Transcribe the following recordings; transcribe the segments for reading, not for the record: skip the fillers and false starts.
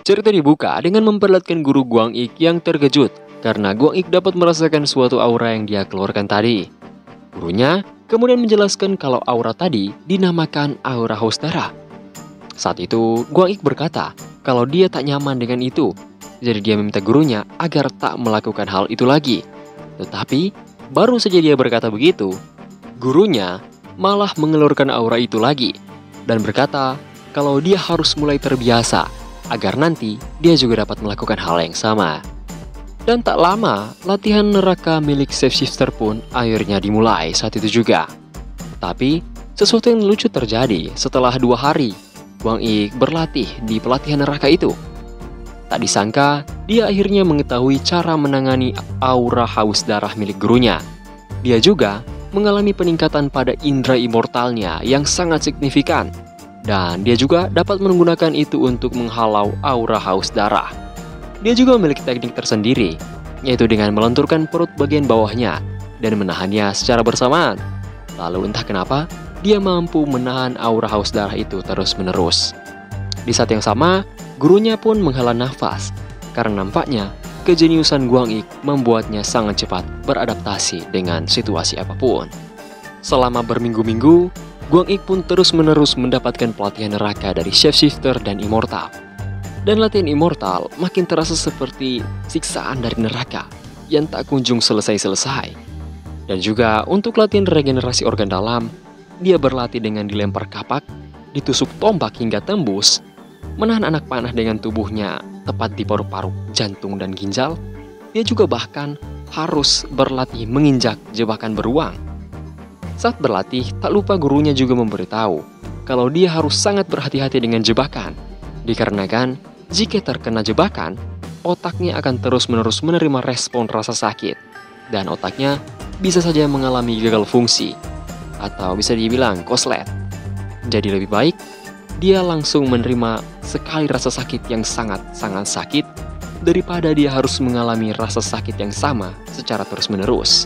Cerita dibuka dengan memperlihatkan guru Guang Ik yang terkejut karena Guang Ik dapat merasakan suatu aura yang dia keluarkan tadi. Gurunya kemudian menjelaskan kalau aura tadi dinamakan aura haus darah. Saat itu, Guang Ik berkata kalau dia tak nyaman dengan itu, jadi dia meminta gurunya agar tak melakukan hal itu lagi. Tetapi, baru saja dia berkata begitu, gurunya malah mengeluarkan aura itu lagi dan berkata kalau dia harus mulai terbiasa agar nanti dia juga dapat melakukan hal yang sama. Dan tak lama, latihan neraka milik Shapeshifter pun akhirnya dimulai saat itu juga. Tapi, sesuatu yang lucu terjadi setelah 2 hari Guang Ik berlatih di pelatihan neraka itu. Tak disangka, dia akhirnya mengetahui cara menangani aura haus darah milik gurunya. Dia juga mengalami peningkatan pada indera immortalnya yang sangat signifikan. Dan dia juga dapat menggunakan itu untuk menghalau aura haus darah. Dia juga memiliki teknik tersendiri, yaitu dengan melenturkan perut bagian bawahnya dan menahannya secara bersamaan. Lalu entah kenapa, dia mampu menahan aura haus darah itu terus-menerus. Di saat yang sama, gurunya pun menghela nafas, karena nampaknya kejeniusan Guang Ik membuatnya sangat cepat beradaptasi dengan situasi apapun. Selama berminggu-minggu, Guang Ik pun terus-menerus mendapatkan pelatihan neraka dari Shapeshifter dan Immortal. Dan latihan Immortal makin terasa seperti siksaan dari neraka yang tak kunjung selesai-selesai. Dan juga untuk latihan regenerasi organ dalam, dia berlatih dengan dilempar kapak, ditusuk tombak hingga tembus, menahan anak panah dengan tubuhnya tepat di paru-paru, jantung, dan ginjal. Dia juga bahkan harus berlatih menginjak jebakan beruang. Saat berlatih, tak lupa gurunya juga memberitahu kalau dia harus sangat berhati-hati dengan jebakan. Dikarenakan, jika terkena jebakan, otaknya akan terus-menerus menerima respon rasa sakit. Dan otaknya bisa saja mengalami gagal fungsi, atau bisa dibilang koslet. Jadi lebih baik, dia langsung menerima sekali rasa sakit yang sangat-sangat sakit, daripada dia harus mengalami rasa sakit yang sama secara terus-menerus.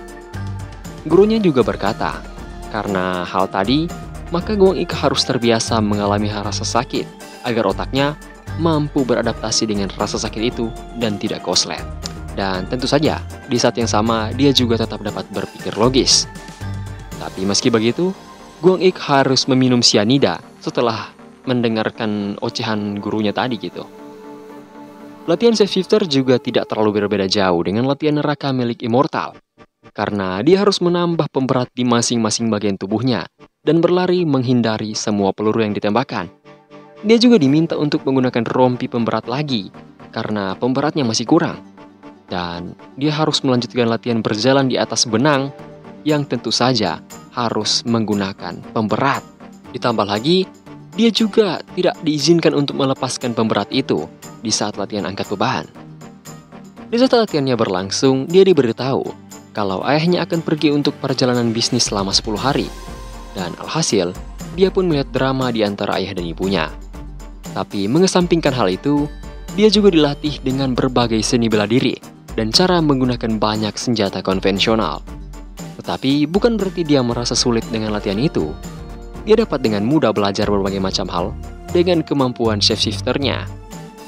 Gurunya juga berkata, karena hal tadi, maka Guang Ik harus terbiasa mengalami rasa sakit agar otaknya mampu beradaptasi dengan rasa sakit itu dan tidak koslet. Dan tentu saja, di saat yang sama dia juga tetap dapat berpikir logis. Tapi meski begitu, Guang Ik harus meminum cyanida setelah mendengarkan ocehan gurunya tadi gitu. Latihan Shapeshifter juga tidak terlalu berbeda jauh dengan latihan neraka milik Immortal. Karena dia harus menambah pemberat di masing-masing bagian tubuhnya dan berlari menghindari semua peluru yang ditembakkan. Dia juga diminta untuk menggunakan rompi pemberat lagi karena pemberatnya masih kurang. Dan dia harus melanjutkan latihan berjalan di atas benang yang tentu saja harus menggunakan pemberat. Ditambah lagi, dia juga tidak diizinkan untuk melepaskan pemberat itu di saat latihan angkat beban. Di saat latihannya berlangsung, dia diberitahu kalau ayahnya akan pergi untuk perjalanan bisnis selama 10 hari. Dan alhasil, dia pun melihat drama di antara ayah dan ibunya. Tapi mengesampingkan hal itu, dia juga dilatih dengan berbagai seni bela diri dan cara menggunakan banyak senjata konvensional. Tetapi bukan berarti dia merasa sulit dengan latihan itu. Dia dapat dengan mudah belajar berbagai macam hal dengan kemampuan Shapeshifter-nya.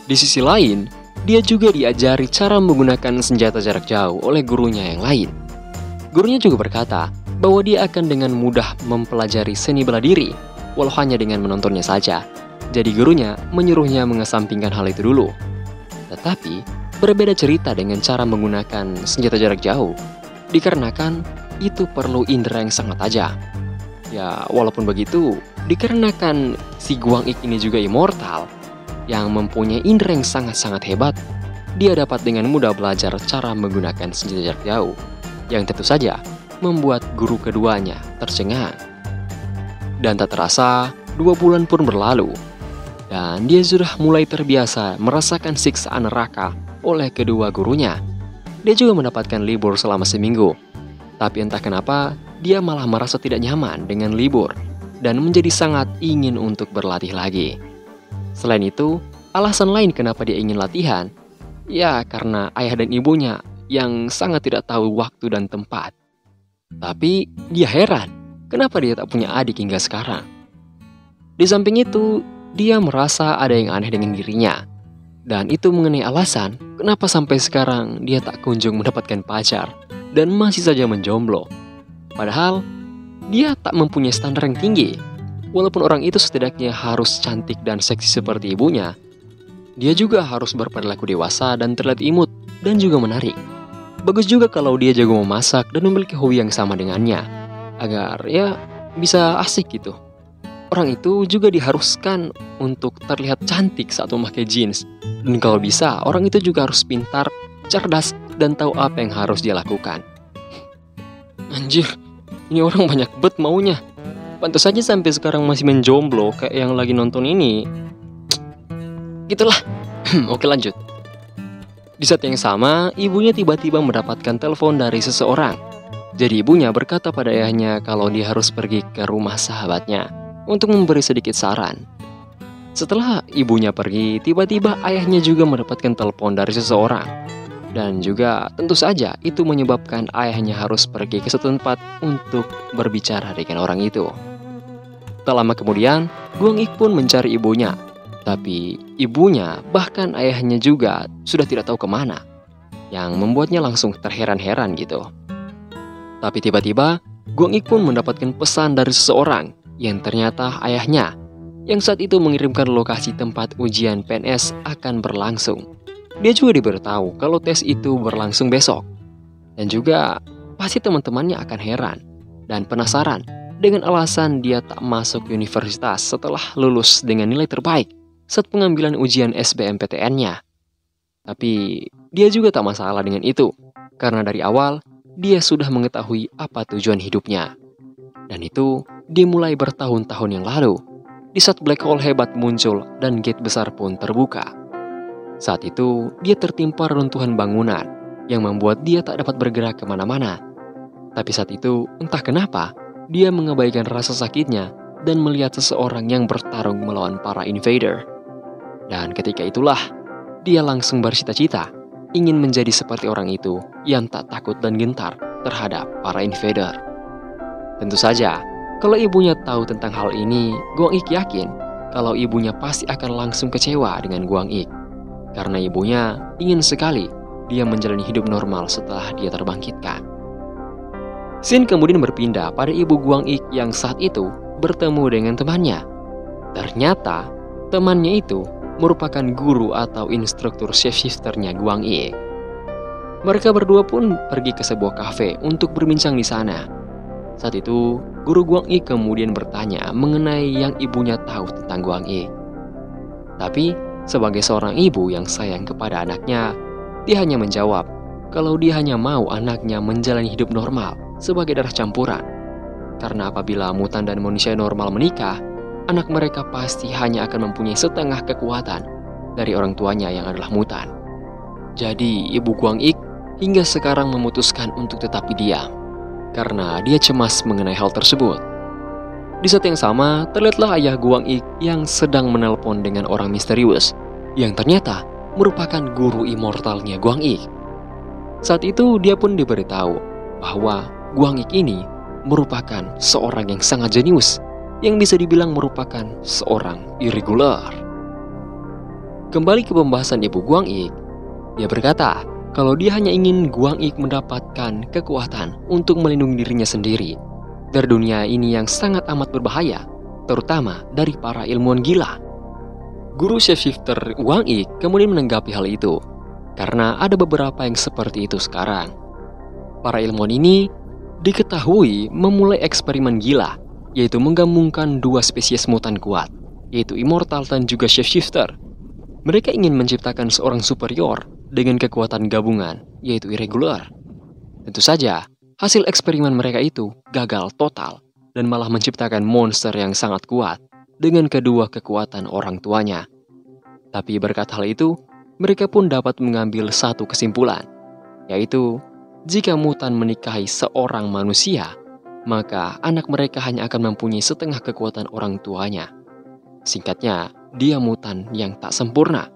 Di sisi lain, dia juga diajari cara menggunakan senjata jarak jauh oleh gurunya yang lain. Gurunya juga berkata bahwa dia akan dengan mudah mempelajari seni bela diri, walau hanya dengan menontonnya saja. Jadi gurunya menyuruhnya mengesampingkan hal itu dulu. Tetapi, berbeda cerita dengan cara menggunakan senjata jarak jauh, dikarenakan itu perlu indera yang sangat tajam. Ya, walaupun begitu, dikarenakan si Guang Ik ini juga immortal, yang mempunyai indera yang sangat-sangat hebat, dia dapat dengan mudah belajar cara menggunakan senjata jarak jauh, yang tentu saja membuat guru keduanya tercengang. Dan tak terasa, 2 bulan pun berlalu, dan dia sudah mulai terbiasa merasakan siksaan neraka oleh kedua gurunya. Dia juga mendapatkan libur selama seminggu, tapi entah kenapa, dia malah merasa tidak nyaman dengan libur, dan menjadi sangat ingin untuk berlatih lagi. Selain itu, alasan lain kenapa dia ingin latihan, ya karena ayah dan ibunya yang sangat tidak tahu waktu dan tempat. Tapi dia heran, kenapa dia tak punya adik hingga sekarang. Di samping itu, dia merasa ada yang aneh dengan dirinya. Dan itu mengenai alasan kenapa sampai sekarang dia tak kunjung mendapatkan pacar dan masih saja menjomblo. Padahal dia tak mempunyai standar yang tinggi. Walaupun orang itu setidaknya harus cantik dan seksi seperti ibunya, dia juga harus berperilaku dewasa dan terlihat imut dan juga menarik. Bagus juga kalau dia jago memasak dan memiliki hobi yang sama dengannya, agar ya bisa asik gitu. Orang itu juga diharuskan untuk terlihat cantik saat memakai jeans. Dan kalau bisa, orang itu juga harus pintar, cerdas, dan tahu apa yang harus dia lakukan. Anjir, ini orang banyak bet maunya. Pantas saja sampai sekarang masih menjomblo kayak yang lagi nonton ini. Gitulah. Oke, lanjut. Di saat yang sama, ibunya tiba-tiba mendapatkan telepon dari seseorang. Jadi ibunya berkata pada ayahnya kalau dia harus pergi ke rumah sahabatnya untuk memberi sedikit saran. Setelah ibunya pergi, tiba-tiba ayahnya juga mendapatkan telepon dari seseorang. Dan juga tentu saja itu menyebabkan ayahnya harus pergi ke suatu tempat untuk berbicara dengan orang itu. Tak lama kemudian, Guang Ik pun mencari ibunya. Tapi ibunya, bahkan ayahnya juga sudah tidak tahu kemana. Yang membuatnya langsung terheran-heran gitu. Tapi tiba-tiba, Guang Ik pun mendapatkan pesan dari seseorang yang ternyata ayahnya, yang saat itu mengirimkan lokasi tempat ujian PNS akan berlangsung. Dia juga diberitahu kalau tes itu berlangsung besok. Dan juga pasti teman-temannya akan heran dan penasaran dengan alasan dia tak masuk universitas setelah lulus dengan nilai terbaik saat pengambilan ujian SBMPTN-nya. Tapi dia juga tak masalah dengan itu, karena dari awal dia sudah mengetahui apa tujuan hidupnya. Dan itu dimulai bertahun-tahun yang lalu, di saat black hole hebat muncul dan gate besar pun terbuka. Saat itu, dia tertimpa reruntuhan bangunan yang membuat dia tak dapat bergerak kemana-mana. Tapi saat itu, entah kenapa, dia mengabaikan rasa sakitnya dan melihat seseorang yang bertarung melawan para invader. Dan ketika itulah, dia langsung bercita-cita ingin menjadi seperti orang itu yang tak takut dan gentar terhadap para invader. Tentu saja, kalau ibunya tahu tentang hal ini, Guang Ik yakin kalau ibunya pasti akan langsung kecewa dengan Guang Ik. Karena ibunya ingin sekali dia menjalani hidup normal setelah dia terbangkitkan. Scene kemudian berpindah pada ibu Guang Ik yang saat itu bertemu dengan temannya. Ternyata temannya itu merupakan guru atau instruktur shapeshifternya Guang Ik. Mereka berdua pun pergi ke sebuah kafe untuk berbincang di sana. Saat itu, guru Guang Ik kemudian bertanya mengenai yang ibunya tahu tentang Guang Ik. Tapi sebagai seorang ibu yang sayang kepada anaknya, dia hanya menjawab kalau dia hanya mau anaknya menjalani hidup normal sebagai darah campuran. Karena apabila mutan dan manusia normal menikah, anak mereka pasti hanya akan mempunyai setengah kekuatan dari orang tuanya yang adalah mutan. Jadi ibu Guang Ik hingga sekarang memutuskan untuk tetap diam, karena dia cemas mengenai hal tersebut. Di saat yang sama, terlihatlah ayah Guang Ik yang sedang menelpon dengan orang misterius, yang ternyata merupakan guru immortalnya Guang Ik. Saat itu dia pun diberitahu bahwa Guang Ik ini merupakan seorang yang sangat jenius, yang bisa dibilang merupakan seorang irregular. Kembali ke pembahasan ibu Guang Ik, dia berkata kalau dia hanya ingin Guang Ik mendapatkan kekuatan untuk melindungi dirinya sendiri dari dunia ini yang sangat amat berbahaya, terutama dari para ilmuwan gila. Guru shapeshifter Guang Ik kemudian menanggapi hal itu, karena ada beberapa yang seperti itu sekarang. Para ilmuwan ini diketahui memulai eksperimen gila, yaitu menggabungkan dua spesies mutan kuat, yaitu immortal dan juga shapeshifter. Mereka ingin menciptakan seorang superior dengan kekuatan gabungan, yaitu irregular. Tentu saja, hasil eksperimen mereka itu gagal total dan malah menciptakan monster yang sangat kuat dengan kedua kekuatan orang tuanya. Tapi berkat hal itu, mereka pun dapat mengambil satu kesimpulan, yaitu jika mutan menikahi seorang manusia, maka anak mereka hanya akan mempunyai setengah kekuatan orang tuanya. Singkatnya, dia mutan yang tak sempurna.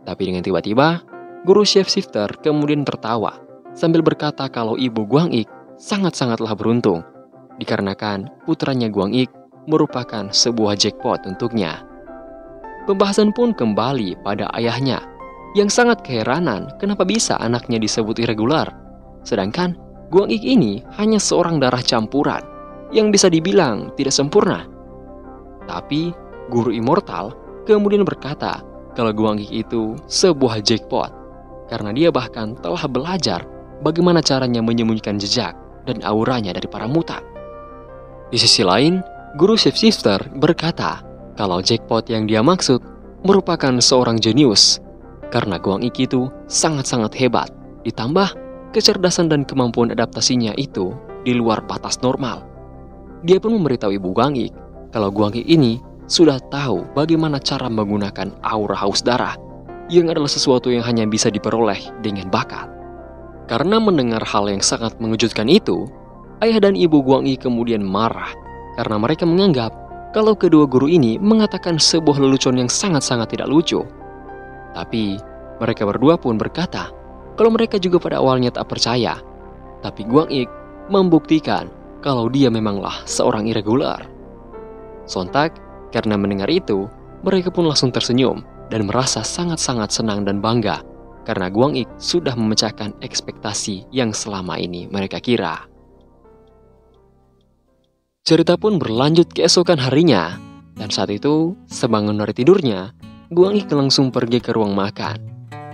Tapi dengan tiba-tiba, guru shapeshifter kemudian tertawa sambil berkata kalau ibu Guang Ik sangat-sangatlah beruntung, dikarenakan putranya Guang Ik merupakan sebuah jackpot untuknya. Pembahasan pun kembali pada ayahnya yang sangat keheranan kenapa bisa anaknya disebut irregular. Sedangkan Guang Ik ini hanya seorang darah campuran yang bisa dibilang tidak sempurna. Tapi guru immortal kemudian berkata kalau Guang Ik itu sebuah jackpot karena dia bahkan telah belajar bagaimana caranya menyembunyikan jejak dan auranya dari para mutan. Di sisi lain, guru shapeshifter berkata kalau jackpot yang dia maksud merupakan seorang jenius karena Guang Ik itu sangat-sangat hebat, ditambah kecerdasan dan kemampuan adaptasinya itu di luar batas normal. Dia pun memberitahu ibu Guang Ik kalau Guang Ik ini sudah tahu bagaimana cara menggunakan aura haus darah yang adalah sesuatu yang hanya bisa diperoleh dengan bakat. Karena mendengar hal yang sangat mengejutkan itu, ayah dan ibu Guang Ik kemudian marah karena mereka menganggap kalau kedua guru ini mengatakan sebuah lelucon yang sangat-sangat tidak lucu. Tapi mereka berdua pun berkata kalau mereka juga pada awalnya tak percaya. Tapi Guang Ik membuktikan kalau dia memanglah seorang irregular. Sontak, karena mendengar itu, mereka pun langsung tersenyum dan merasa sangat-sangat senang dan bangga karena Guang Ik sudah memecahkan ekspektasi yang selama ini mereka kira. Cerita pun berlanjut keesokan harinya, dan saat itu, sebangun dari tidurnya, Guang Ik langsung pergi ke ruang makan.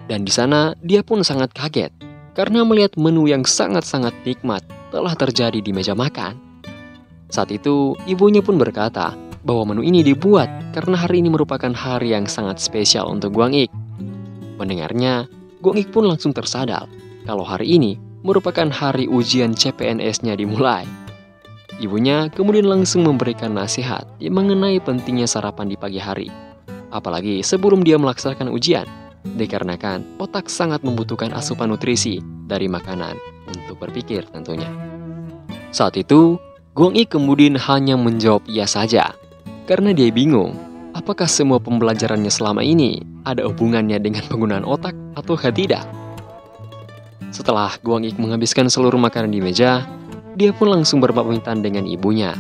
Dan di sana, dia pun sangat kaget, karena melihat menu yang sangat-sangat nikmat telah terjadi di meja makan. Saat itu, ibunya pun berkata bahwa menu ini dibuat karena hari ini merupakan hari yang sangat spesial untuk Guang Ik. Mendengarnya, Guang Ik pun langsung tersadar kalau hari ini merupakan hari ujian CPNS-nya dimulai. Ibunya kemudian langsung memberikan nasihat mengenai pentingnya sarapan di pagi hari. Apalagi sebelum dia melaksanakan ujian, dikarenakan otak sangat membutuhkan asupan nutrisi dari makanan untuk berpikir tentunya. Saat itu, Guang Ik kemudian hanya menjawab iya saja, karena dia bingung apakah semua pembelajarannya selama ini ada hubungannya dengan penggunaan otak atau tidak. Setelah Guang Ik menghabiskan seluruh makanan di meja, dia pun langsung berpamitan dengan ibunya,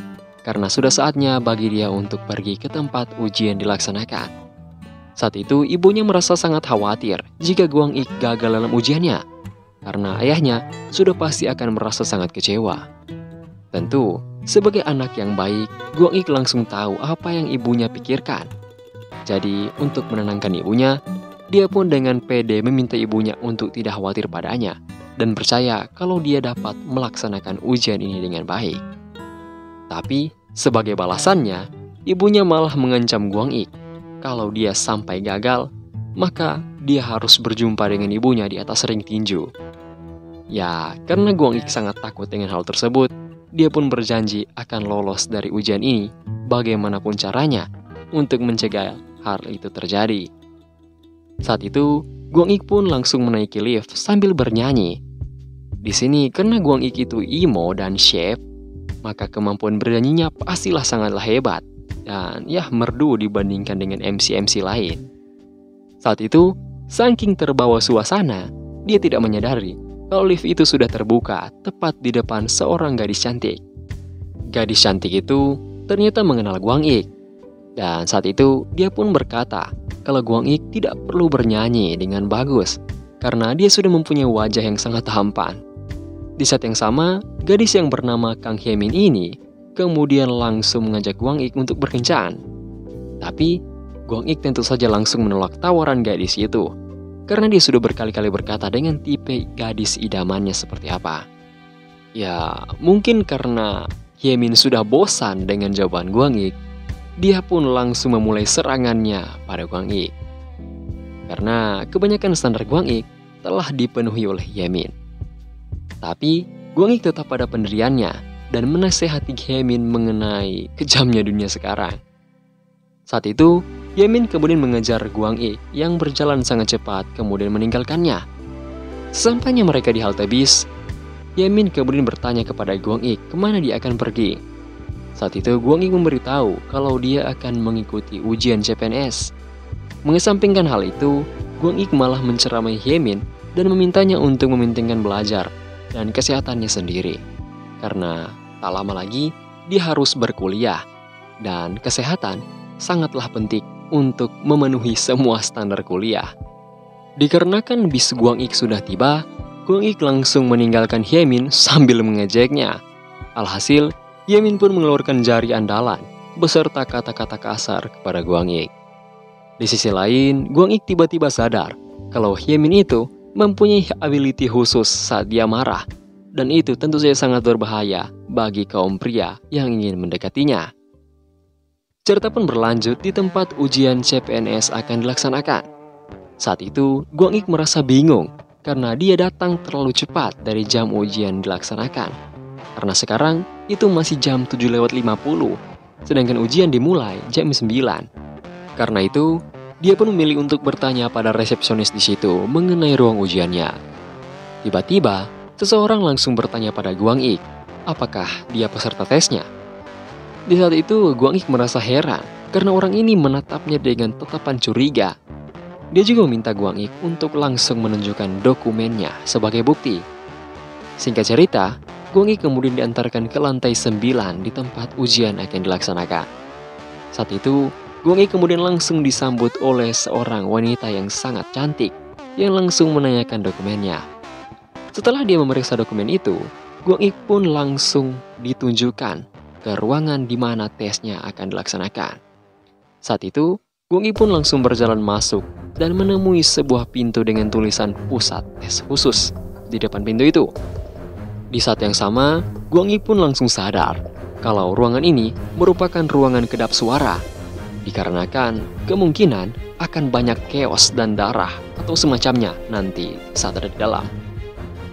karena sudah saatnya bagi dia untuk pergi ke tempat ujian dilaksanakan. Saat itu, ibunya merasa sangat khawatir jika Guang Ik gagal dalam ujiannya, karena ayahnya sudah pasti akan merasa sangat kecewa. Tentu, sebagai anak yang baik, Guang Ik langsung tahu apa yang ibunya pikirkan. Jadi, untuk menenangkan ibunya, dia pun dengan pede meminta ibunya untuk tidak khawatir padanya, dan percaya kalau dia dapat melaksanakan ujian ini dengan baik. Tapi, sebagai balasannya, ibunya malah mengancam Guang Ik. Kalau dia sampai gagal, maka dia harus berjumpa dengan ibunya di atas ring tinju. Ya, karena Guang Ik sangat takut dengan hal tersebut, dia pun berjanji akan lolos dari ujian ini bagaimanapun caranya untuk mencegah hal itu terjadi. Saat itu, Guang Ik pun langsung menaiki lift sambil bernyanyi. Di sini, karena Guang Ik itu emo dan chef, maka kemampuan bernyanyinya pastilah sangatlah hebat. Dan ya merdu dibandingkan dengan MC-MC lain. Saat itu, saking terbawa suasana, dia tidak menyadari kalau lift itu sudah terbuka tepat di depan seorang gadis cantik. Gadis cantik itu ternyata mengenal Guang Ik. Dan saat itu, dia pun berkata kalau Guang Ik tidak perlu bernyanyi dengan bagus karena dia sudah mempunyai wajah yang sangat tampan. Di saat yang sama, gadis yang bernama Kang Hyemin ini kemudian langsung mengajak Guang Ik untuk berkencan. Tapi, Guang Ik tentu saja langsung menolak tawaran gadis itu, karena dia sudah berkali-kali berkata dengan tipe gadis idamannya seperti apa. Ya, mungkin karena Hyemin sudah bosan dengan jawaban Guang Ik, dia pun langsung memulai serangannya pada Guang Ik. Karena kebanyakan standar Guang Ik telah dipenuhi oleh Hyemin. Tapi, Guang Ik tetap pada pendiriannya dan menasehati Hyemin mengenai kejamnya dunia sekarang. Saat itu, Hyemin kemudian mengejar Guang Ik yang berjalan sangat cepat kemudian meninggalkannya. Sesampainya mereka di halte bis, Hyemin kemudian bertanya kepada Guang Ik kemana dia akan pergi. Saat itu Guang Ik memberitahu kalau dia akan mengikuti ujian CPNS. Mengesampingkan hal itu, Guang Ik malah menceramai Hyemin dan memintanya untuk mementingkan belajar dan kesehatannya sendiri. Karena tak lama lagi dia harus berkuliah dan kesehatan sangatlah penting untuk memenuhi semua standar kuliah. Dikarenakan bis Guang Ik sudah tiba, Guang Ik langsung meninggalkan Hyemin sambil mengejeknya. Alhasil, Hyemin pun mengeluarkan jari andalan beserta kata-kata kasar kepada Guang Ik. Di sisi lain, Guang Ik tiba-tiba sadar kalau Hyemin itu mempunyai ability khusus saat dia marah, dan itu tentu saja sangat berbahaya bagi kaum pria yang ingin mendekatinya. Cerita pun berlanjut di tempat ujian CPNS akan dilaksanakan. Saat itu, Guang Ik merasa bingung karena dia datang terlalu cepat dari jam ujian dilaksanakan. Karena sekarang itu masih jam 7:50, sedangkan ujian dimulai jam 9. Karena itu, dia pun memilih untuk bertanya pada resepsionis di situ mengenai ruang ujiannya. Tiba-tiba, seseorang langsung bertanya pada Guang Ik, apakah dia peserta tesnya? Di saat itu, Guang Ik merasa heran karena orang ini menatapnya dengan tatapan curiga. Dia juga meminta Guang Ik untuk langsung menunjukkan dokumennya sebagai bukti. Singkat cerita, Guang Ik kemudian diantarkan ke lantai 9 di tempat ujian akan dilaksanakan. Saat itu, Guang Ik kemudian langsung disambut oleh seorang wanita yang sangat cantik yang langsung menanyakan dokumennya. Setelah dia memeriksa dokumen itu, Guang Ik pun langsung ditunjukkan ke ruangan di mana tesnya akan dilaksanakan. Saat itu, Guang Ik pun langsung berjalan masuk dan menemui sebuah pintu dengan tulisan pusat tes khusus di depan pintu itu. Di saat yang sama, Guang Ik pun langsung sadar kalau ruangan ini merupakan ruangan kedap suara, dikarenakan kemungkinan akan banyak chaos dan darah atau semacamnya nanti saat ada di dalam.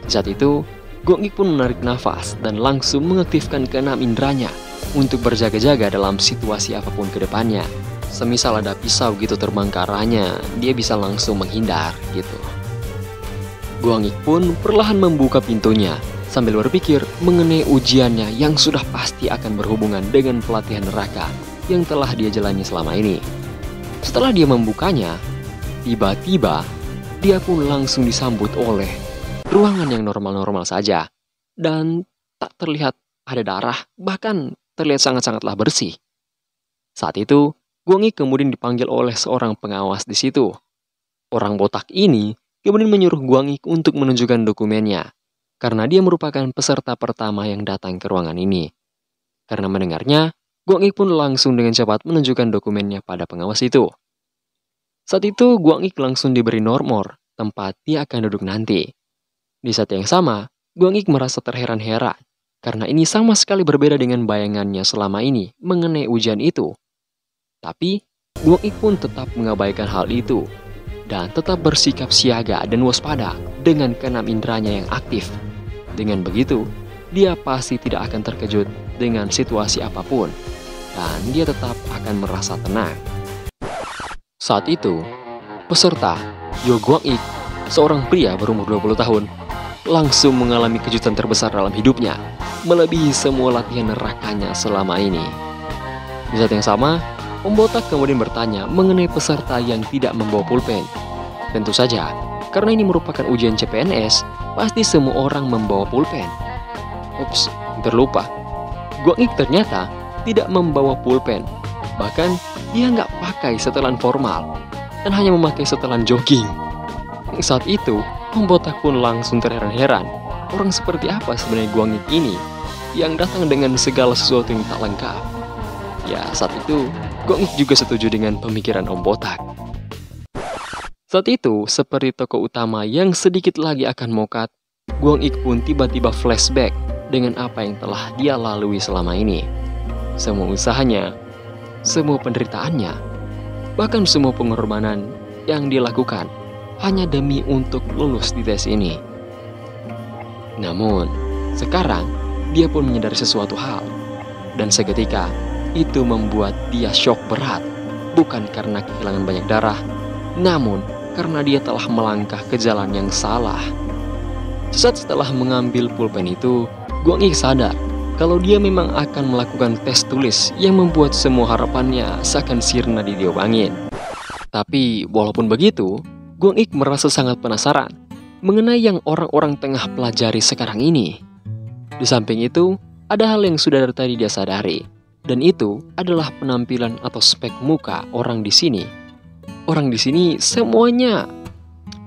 Di saat itu, Guang Ik pun menarik nafas dan langsung mengaktifkan keenam inderanya untuk berjaga-jaga dalam situasi apapun ke depannya. Semisal ada pisau gitu terbang ke arahnya, dia bisa langsung menghindar gitu. Guang Ik pun perlahan membuka pintunya sambil berpikir mengenai ujiannya yang sudah pasti akan berhubungan dengan pelatihan neraka yang telah dia jalani selama ini. Setelah dia membukanya, tiba-tiba dia pun langsung disambut oleh ruangan yang normal-normal saja dan tak terlihat ada darah, bahkan terlihat sangat-sangatlah bersih. Saat itu, Guang Ik kemudian dipanggil oleh seorang pengawas di situ. Orang botak ini kemudian menyuruh Guang Ik untuk menunjukkan dokumennya karena dia merupakan peserta pertama yang datang ke ruangan ini. Karena mendengarnya, Guang Ik pun langsung dengan cepat menunjukkan dokumennya pada pengawas itu. Saat itu, Guang Ik langsung diberi nomor tempat dia akan duduk nanti. Di saat yang sama, Guang Ik merasa terheran-heran karena ini sama sekali berbeda dengan bayangannya selama ini mengenai ujian itu. Tapi, Guang Ik pun tetap mengabaikan hal itu dan tetap bersikap siaga dan waspada dengan keenam inderanya yang aktif. Dengan begitu, dia pasti tidak akan terkejut dengan situasi apapun, dan dia tetap akan merasa tenang. Saat itu, peserta Yo Guang Ik, seorang pria berumur 20 tahun, langsung mengalami kejutan terbesar dalam hidupnya, melebihi semua latihan nerakanya selama ini. Di saat yang sama, Om Botak kemudian bertanya mengenai peserta yang tidak membawa pulpen. Tentu saja, karena ini merupakan ujian CPNS, pasti semua orang membawa pulpen. Ups, terlupa. Guang Ik ternyata tidak membawa pulpen. Bahkan, dia nggak pakai setelan formal dan hanya memakai setelan jogging. Saat itu, Om Botak pun langsung terheran-heran. Orang seperti apa sebenarnya Guang Ik ini yang datang dengan segala sesuatu yang tak lengkap? Ya, saat itu, Guang Ik juga setuju dengan pemikiran Om Botak. Saat itu, seperti tokoh utama yang sedikit lagi akan mokat, Guang Ik pun tiba-tiba flashback dengan apa yang telah dia lalui selama ini. Semua usahanya, semua penderitaannya, bahkan semua pengorbanan yang dia lakukan hanya demi untuk lulus di tes ini. Namun, sekarang dia pun menyadari sesuatu hal, dan seketika itu membuat dia shock berat, bukan karena kehilangan banyak darah, namun karena dia telah melangkah ke jalan yang salah. Sesaat setelah mengambil pulpen itu, Guang Ik sadar kalau dia memang akan melakukan tes tulis yang membuat semua harapannya seakan sirna ditiup-angin. Tapi walaupun begitu, Guang Ik merasa sangat penasaran mengenai yang orang-orang tengah pelajari sekarang ini. Di samping itu, ada hal yang sudah dari tadi dia sadari, dan itu adalah penampilan atau spek muka orang di sini. Orang di sini semuanya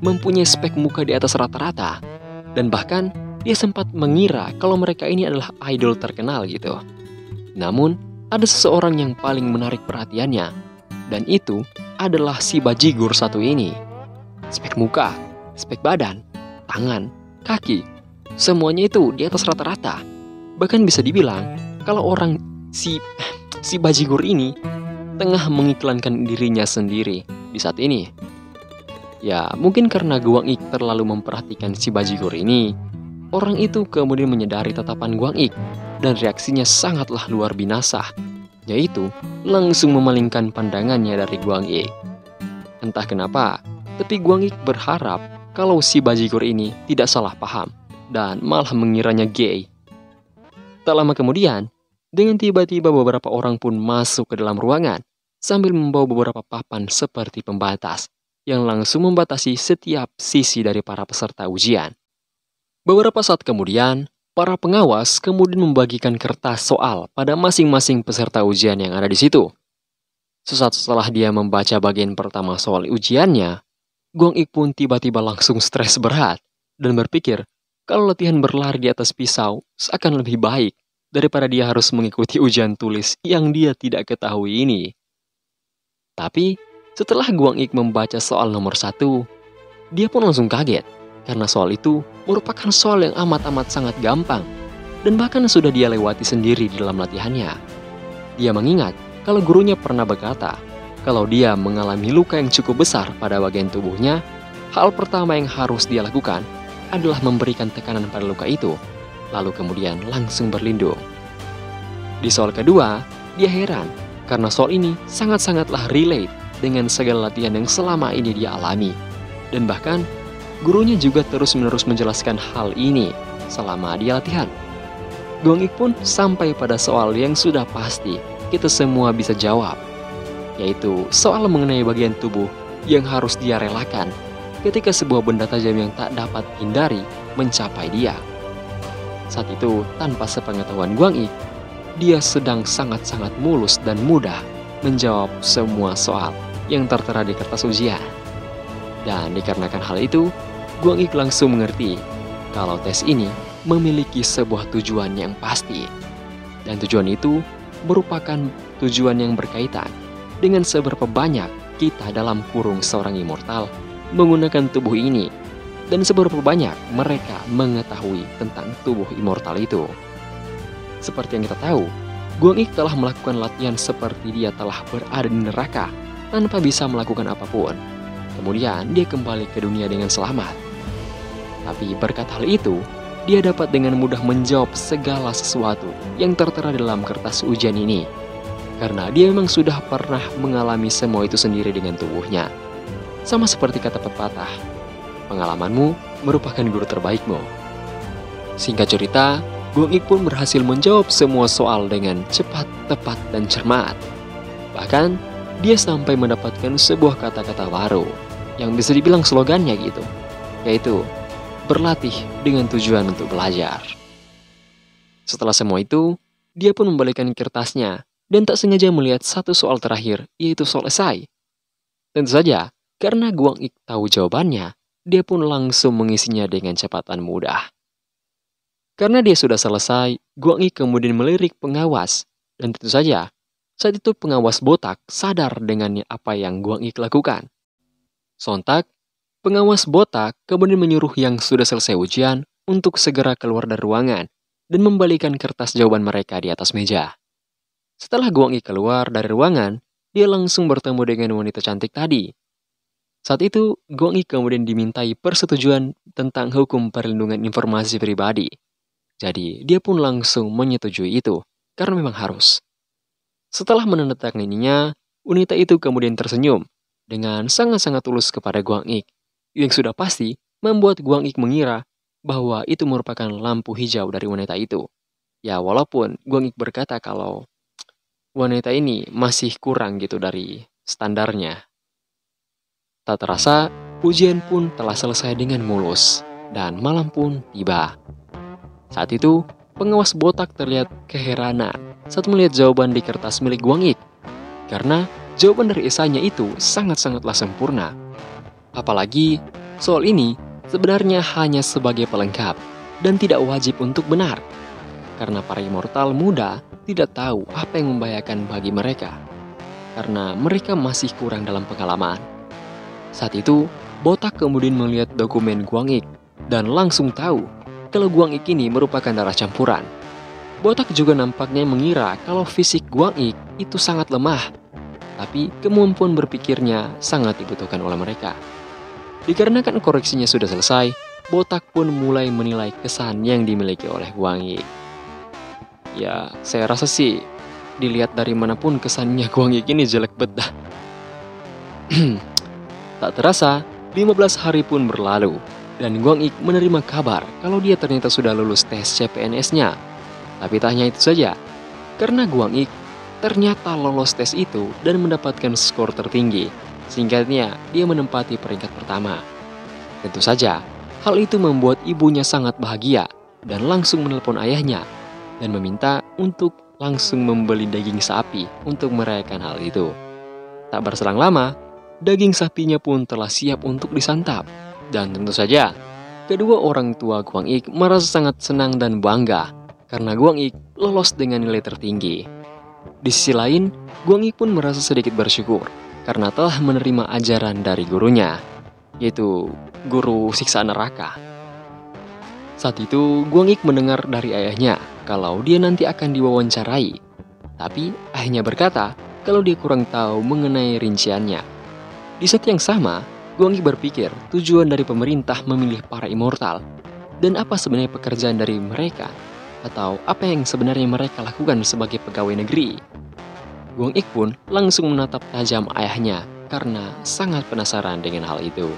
mempunyai spek muka di atas rata-rata. Dan bahkan dia sempat mengira kalau mereka ini adalah idol terkenal gitu. Namun, ada seseorang yang paling menarik perhatiannya, dan itu adalah si bajigur satu ini. Spek muka, spek badan, tangan, kaki, semuanya itu di atas rata-rata. Bahkan bisa dibilang kalau si bajigur ini tengah mengiklankan dirinya sendiri di saat ini. Ya, mungkin karena Guang Ik terlalu memperhatikan si bajigur ini, orang itu kemudian menyadari tatapan Guang Ik dan reaksinya sangatlah luar binasa, yaitu langsung memalingkan pandangannya dari Guang Ik. Entah kenapa, tapi Guang Ik berharap kalau si bajigur ini tidak salah paham dan malah mengiranya gay. Tak lama kemudian, dengan tiba-tiba beberapa orang pun masuk ke dalam ruangan sambil membawa beberapa papan seperti pembatas yang langsung membatasi setiap sisi dari para peserta ujian. Beberapa saat kemudian, para pengawas kemudian membagikan kertas soal pada masing-masing peserta ujian yang ada di situ. Sesaat setelah dia membaca bagian pertama soal ujiannya, Guang Ik pun tiba-tiba langsung stres berat dan berpikir kalau latihan berlari di atas pisau seakan lebih baik daripada dia harus mengikuti ujian tulis yang dia tidak ketahui ini. Tapi setelah Guang Ik membaca soal nomor 1, dia pun langsung kaget karena soal itu merupakan soal yang amat-amat sangat gampang dan bahkan sudah dia lewati sendiri di dalam latihannya. Dia mengingat kalau gurunya pernah berkata kalau dia mengalami luka yang cukup besar pada bagian tubuhnya, hal pertama yang harus dia lakukan adalah memberikan tekanan pada luka itu, lalu kemudian langsung berlindung. Di soal kedua, dia heran karena soal ini sangat-sangatlah relate dengan segala latihan yang selama ini dia alami. Dan bahkan, gurunya juga terus-menerus menjelaskan hal ini selama dia latihan. Guang Ik pun sampai pada soal yang sudah pasti kita semua bisa jawab, yaitu soal mengenai bagian tubuh yang harus dia relakan ketika sebuah benda tajam yang tak dapat hindari mencapai dia. Saat itu, tanpa sepengetahuan Guang Ik, dia sedang sangat-sangat mulus dan mudah menjawab semua soal yang tertera di kertas ujian. Dan dikarenakan hal itu, Guang Ik langsung mengerti kalau tes ini memiliki sebuah tujuan yang pasti. Dan tujuan itu merupakan tujuan yang berkaitan dengan seberapa banyak kita dalam kurung seorang immortal menggunakan tubuh ini dan seberapa banyak mereka mengetahui tentang tubuh immortal itu. Seperti yang kita tahu, Guang Ik telah melakukan latihan seperti dia telah berada di neraka tanpa bisa melakukan apapun. Kemudian dia kembali ke dunia dengan selamat. Tapi berkat hal itu, dia dapat dengan mudah menjawab segala sesuatu yang tertera dalam kertas ujian ini. Karena dia memang sudah pernah mengalami semua itu sendiri dengan tubuhnya. Sama seperti kata pepatah, pengalamanmu merupakan guru terbaikmu. Singkat cerita, Guang Ik pun berhasil menjawab semua soal dengan cepat, tepat, dan cermat. Bahkan, dia sampai mendapatkan sebuah kata-kata baru yang bisa dibilang slogannya gitu, yaitu berlatih dengan tujuan untuk belajar. Setelah semua itu, dia pun membalikkan kertasnya dan tak sengaja melihat satu soal terakhir, yaitu soal esai. Tentu saja, karena Guang Ik tahu jawabannya, dia pun langsung mengisinya dengan cepatan mudah. Karena dia sudah selesai, Guang Ik kemudian melirik pengawas. Dan tentu saja, saat itu pengawas botak sadar dengan apa yang Guang Ik lakukan. Sontak, pengawas botak kemudian menyuruh yang sudah selesai ujian untuk segera keluar dari ruangan dan membalikan kertas jawaban mereka di atas meja. Setelah Guang Ik keluar dari ruangan, dia langsung bertemu dengan wanita cantik tadi. Saat itu, Guang Ik kemudian dimintai persetujuan tentang hukum perlindungan informasi pribadi. Jadi, dia pun langsung menyetujui itu, karena memang harus. Setelah menandatanganinya, wanita itu kemudian tersenyum dengan sangat-sangat tulus kepada Guang Ik, yang sudah pasti membuat Guang Ik mengira bahwa itu merupakan lampu hijau dari wanita itu. Ya, walaupun Guang Ik berkata kalau wanita ini masih kurang gitu dari standarnya. Tak terasa, ujian pun telah selesai dengan mulus, dan malam pun tiba. Saat itu, pengawas botak terlihat keheranan saat melihat jawaban di kertas milik Guang Ik, karena jawaban dari esainya itu sangat-sangatlah sempurna. Apalagi, Soal ini sebenarnya hanya sebagai pelengkap dan tidak wajib untuk benar, karena para immortal muda tidak tahu apa yang membahayakan bagi mereka, karena mereka masih kurang dalam pengalaman. Saat itu, Botak kemudian melihat dokumen Guang Ik dan langsung tahu kalau Guang Ik ini merupakan darah campuran. Botak juga nampaknya mengira kalau fisik Guang Ik itu sangat lemah, tapi kemampuan berpikirnya sangat dibutuhkan oleh mereka. Dikarenakan koreksinya sudah selesai, Botak pun mulai menilai kesan yang dimiliki oleh Guang Ik. Ya, saya rasa sih dilihat dari manapun kesannya Guang Ik ini jelek bedah. Tak terasa, 15 hari pun berlalu dan Guang Ik menerima kabar kalau dia ternyata sudah lulus tes CPNS-nya. Tapi tak hanya itu saja, karena Guang Ik ternyata lolos tes itu dan mendapatkan skor tertinggi. Singkatnya, dia menempati peringkat pertama. Tentu saja, hal itu membuat ibunya sangat bahagia dan langsung menelpon ayahnya dan meminta untuk langsung membeli daging sapi untuk merayakan hal itu. Tak berselang lama, daging sapinya pun telah siap untuk disantap. Dan tentu saja, kedua orang tua Guang Ik merasa sangat senang dan bangga karena Guang Ik lolos dengan nilai tertinggi. Di sisi lain, Guang Ik pun merasa sedikit bersyukur karena telah menerima ajaran dari gurunya, yaitu guru siksa neraka. Saat itu, Guang Ik mendengar dari ayahnya kalau dia nanti akan diwawancarai. Tapi ayahnya berkata kalau dia kurang tahu mengenai rinciannya. Di saat yang sama, Guang Ik berpikir tujuan dari pemerintah memilih para immortal dan apa sebenarnya pekerjaan dari mereka, atau apa yang sebenarnya mereka lakukan sebagai pegawai negeri. Guang Ik pun langsung menatap tajam ayahnya karena sangat penasaran dengan hal itu.